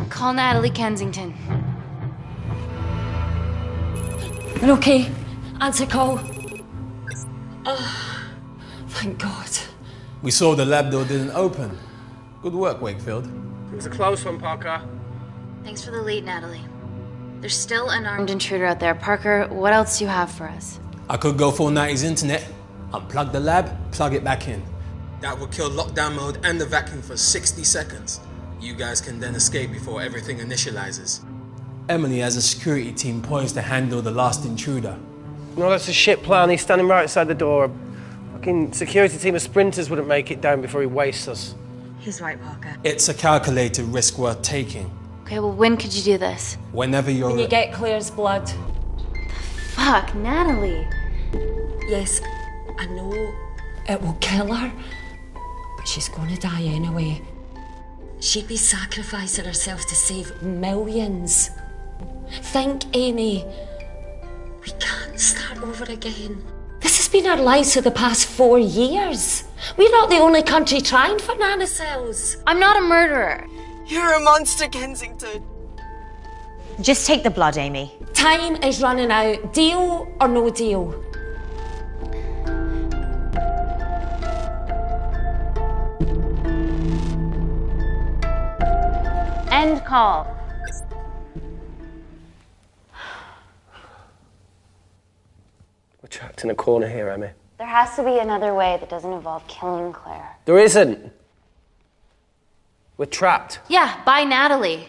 Call Natalie Kensington. We're okay. Answer call. Oh, thank God. We saw the lab door didn't open. Good work, Wakefield. It was a close one, Parker. Thanks for the lead, Natalie. There's still an armed intruder out there. Parker, what else do you have for us? I could go full 90s internet, unplug the lab, plug it back in. That would kill lockdown mode and the vacuum for 60 seconds. You guys can then escape before everything initializes. Emily has a security team poised to handle the last intruder. No, that's a shit plan. He's standing right outside the door. A fucking security team of sprinters wouldn't make it down before he wastes us. He's right, Parker. It's a calculated risk worth taking. Okay, well, when could you do this? Whenever you're... When you get Claire's blood. Fuck, Natalie. Yes, I know. It will kill her, but she's gonna die anyway. She'd be sacrificing herself to save millions. Think, Amy. We can't start over again. This has been our lives for the past 4 years. We're not the only country trying for nanocells. I'm not a murderer. You're a monster, Kensington. Just take the blood, Amy. Time is running out. Deal or no deal? End call. We're trapped in a corner here, Emmy. There has to be another way that doesn't involve killing Claire. There isn't. We're trapped. Yeah, by Natalie.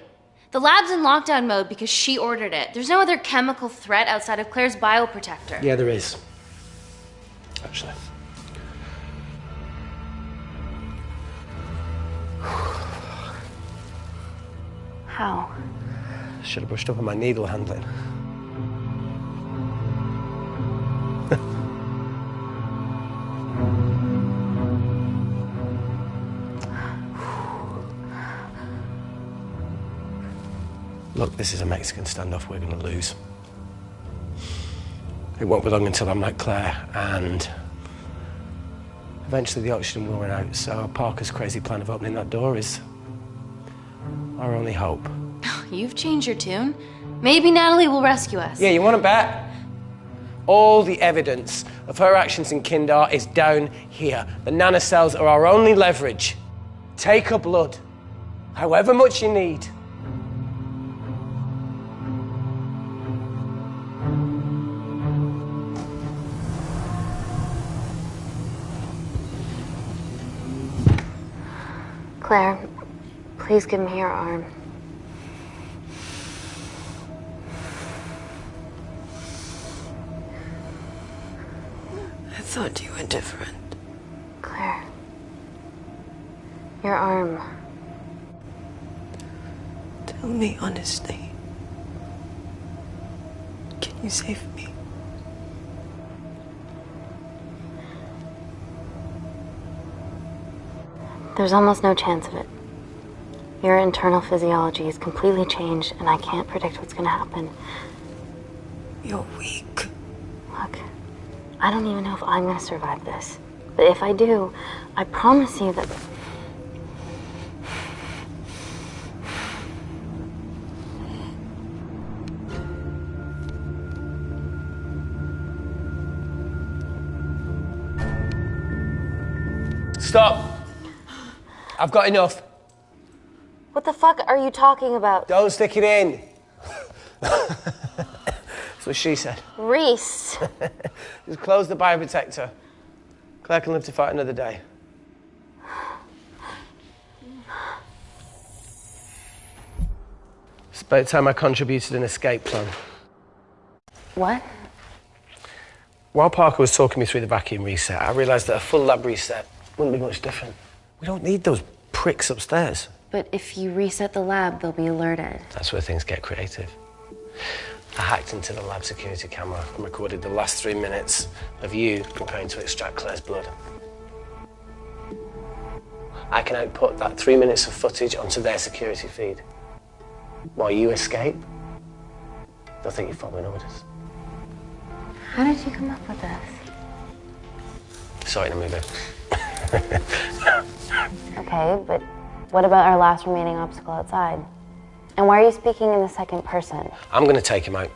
The lab's in lockdown mode because she ordered it. There's no other chemical threat outside of Claire's bioprotector. Yeah, there is. Actually. How? Should have brushed up on my needle handling. Look, this is a Mexican standoff we're going to lose. It won't be long until I'm like Claire, and eventually the oxygen will run out, so Parker's crazy plan of opening that door is our only hope. You've changed your tune. Maybe Natalie will rescue us. Yeah, you want to bet? All the evidence of her actions in Kindar is down here. The nanocells are our only leverage. Take her blood, however much you need. Claire, please give me your arm. I thought you were different. Claire. Your arm. Tell me honestly. Can you save me? There's almost no chance of it. Your internal physiology is completely changed, and I can't predict what's going to happen. You're weak. Look, I don't even know if I'm going to survive this. But if I do, I promise you that... Stop! I've got enough. What the fuck are you talking about? Don't stick it in. That's what she said. Reese. Just close the bioprotector. Claire can live to fight another day. It's about time I contributed an escape plan. What? While Parker was talking me through the vacuum reset, I realised that a full lab reset wouldn't be much different. We don't need those pricks upstairs. But if you reset the lab, they'll be alerted. That's where things get creative. I hacked into the lab security camera and recorded the last 3 minutes of you preparing to extract Claire's blood. I can output that 3 minutes of footage onto their security feed. While you escape, they'll think you're following orders. How did you come up with this? Saw it in a movie. Okay, but what about our last remaining obstacle outside? And why are you speaking in the second person? I'm going to take him out.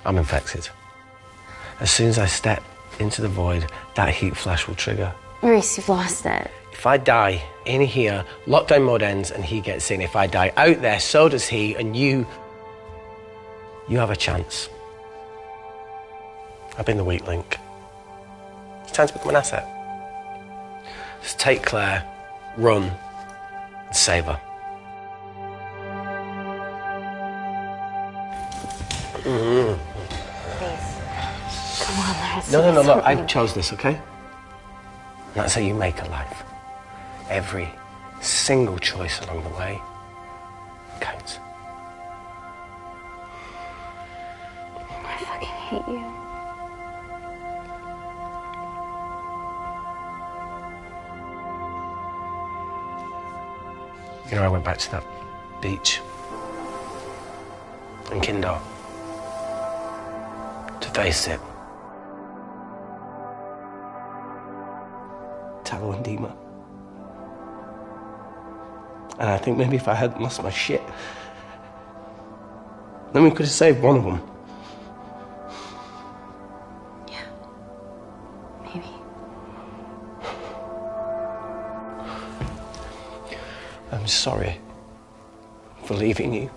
I'm infected. As soon as I step into the void, that heat flash will trigger. Reese, you've lost it. If I die in here, lockdown mode ends and he gets in. If I die out there, so does he, and you have a chance. I've been the weak link. It's time to become an asset. Just take Claire, run, and save her. Please. Come on, there's No, look, I something. chose this, okay? And that's how you make a life. Every single choice along the way counts. hate you. You know, I went back to that beach in Kindar to face it. Talo and Dima. And I think maybe if I hadn't lost my shit, then we could have saved one of them. Yeah. Maybe. I'm sorry for leaving you.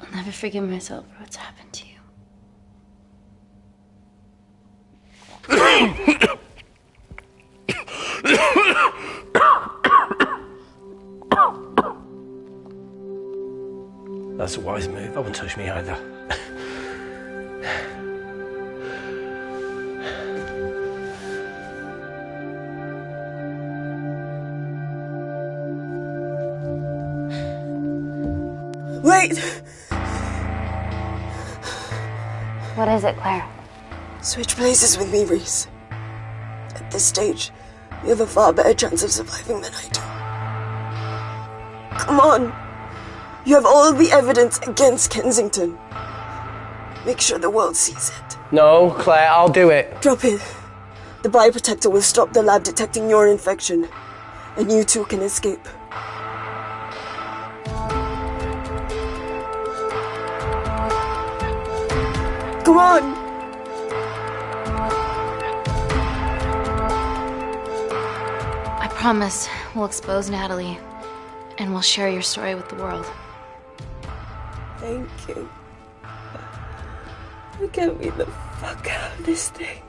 I'll never forgive myself for what's happened to you. That's a wise move. That won't touch me either. Wait! What is it, Claire? Switch places with me, Reese. At this stage, you have a far better chance of surviving than I do. Come on! You have all the evidence against Kensington. Make sure the world sees it. No, Claire, I'll do it. Drop it. The bioprotector will stop the lab detecting your infection, and you two can escape. Come on! I promise we'll expose Natalie, and we'll share your story with the world. Thank you. Get me the fuck out of this thing.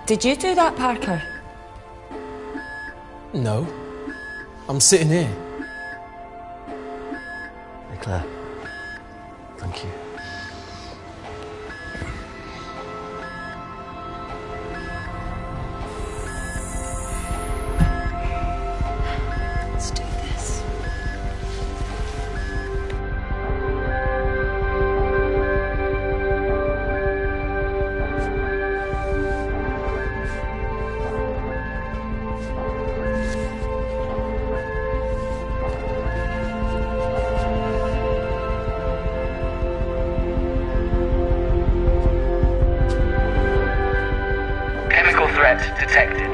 Did you do that, Parker? No. I'm sitting here. Hey, Claire. Thank you. Let's do this. Chemical threat detected.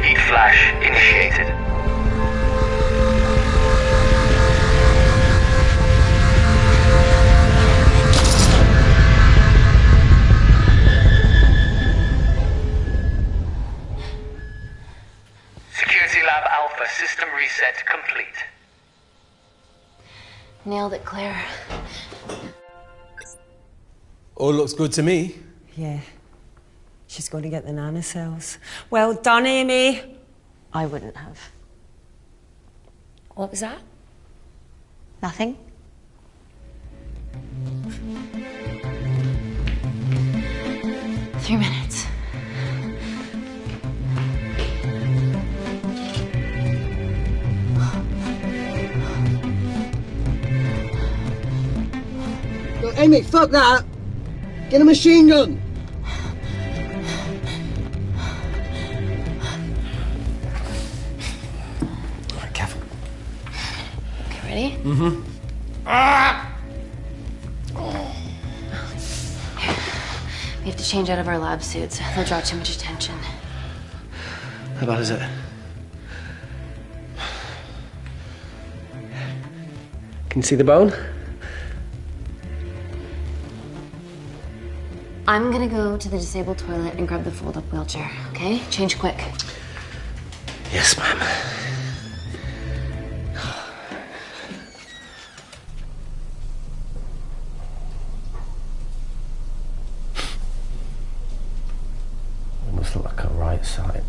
Heat flash initiated. Security Lab Alpha system reset complete. Nailed it, Claire. All looks good to me. Yeah. She's going to get the nanocells. Well done, Amy. I wouldn't have. What was that? Nothing? Three minutes. Look, Amy, fuck that! Get a machine gun! Alright, careful. Okay, ready? Mm-hmm. Ah! We have to change out of our lab suits. They'll draw too much attention. How bad is it? Can you see the bone? I'm gonna go to the disabled toilet and grab the fold-up wheelchair, okay? Change quick. Yes, ma'am. It must look like a right side.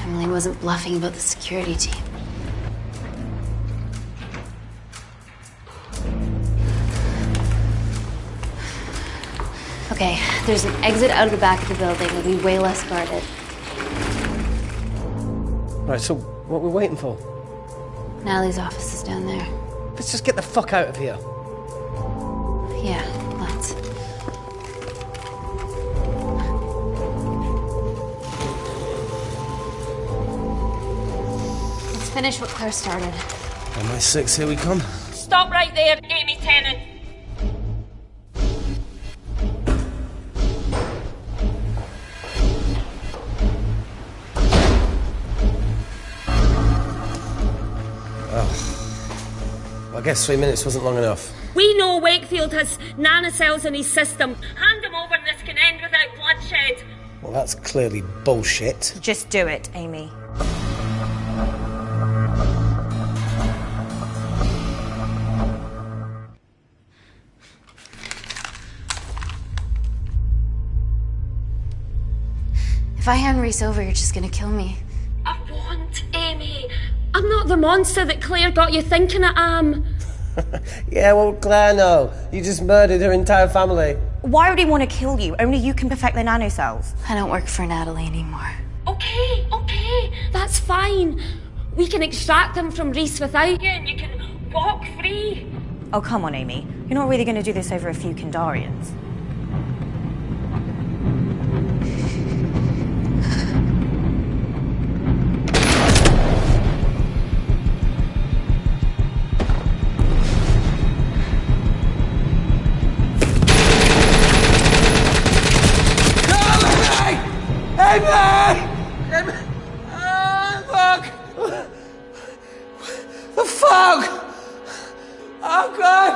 Emily wasn't bluffing about the security team. Okay, there's an exit out of the back of the building. It'll be way less guarded. Right, so what are we waiting for? Natalie's office is down there. Let's just get the fuck out of here. Yeah, let's. Let's finish what Claire started. MI6, here we come. Stop right there, Amy Tennant. I guess 3 minutes wasn't long enough. We know Wakefield has nanocells in his system. Hand him over and this can end without bloodshed. Well, that's clearly bullshit. Just do it, Amy. If I hand Reese over, you're just gonna kill me. I won't, Amy. I'm not the monster that Claire got you thinking I am. Yeah, well, Claire, no. You just murdered her entire family. Why would he want to kill you? Only you can perfect the nanocells. I don't work for Natalie anymore. Okay, that's fine. We can extract them from Reese without you and you can walk free. Oh, come on, Amy. You're not really going to do this over a few Kandarians. Amy! Fuck! The fuck! Oh, God!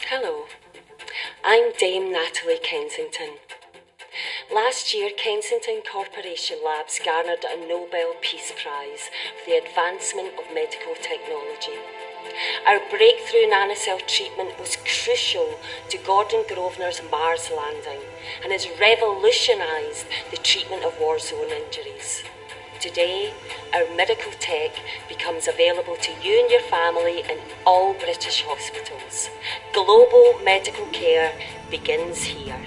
Hello, I'm Dame Natalie Kensington. Last year, Kensington Corporation Labs garnered a Nobel Peace Prize for the advancement of medical technology. Our breakthrough nanocell treatment was crucial to Gordon Grosvenor's Mars landing and has revolutionised the treatment of war zone injuries. Today, our miracle tech becomes available to you and your family in all British hospitals. Global medical care begins here.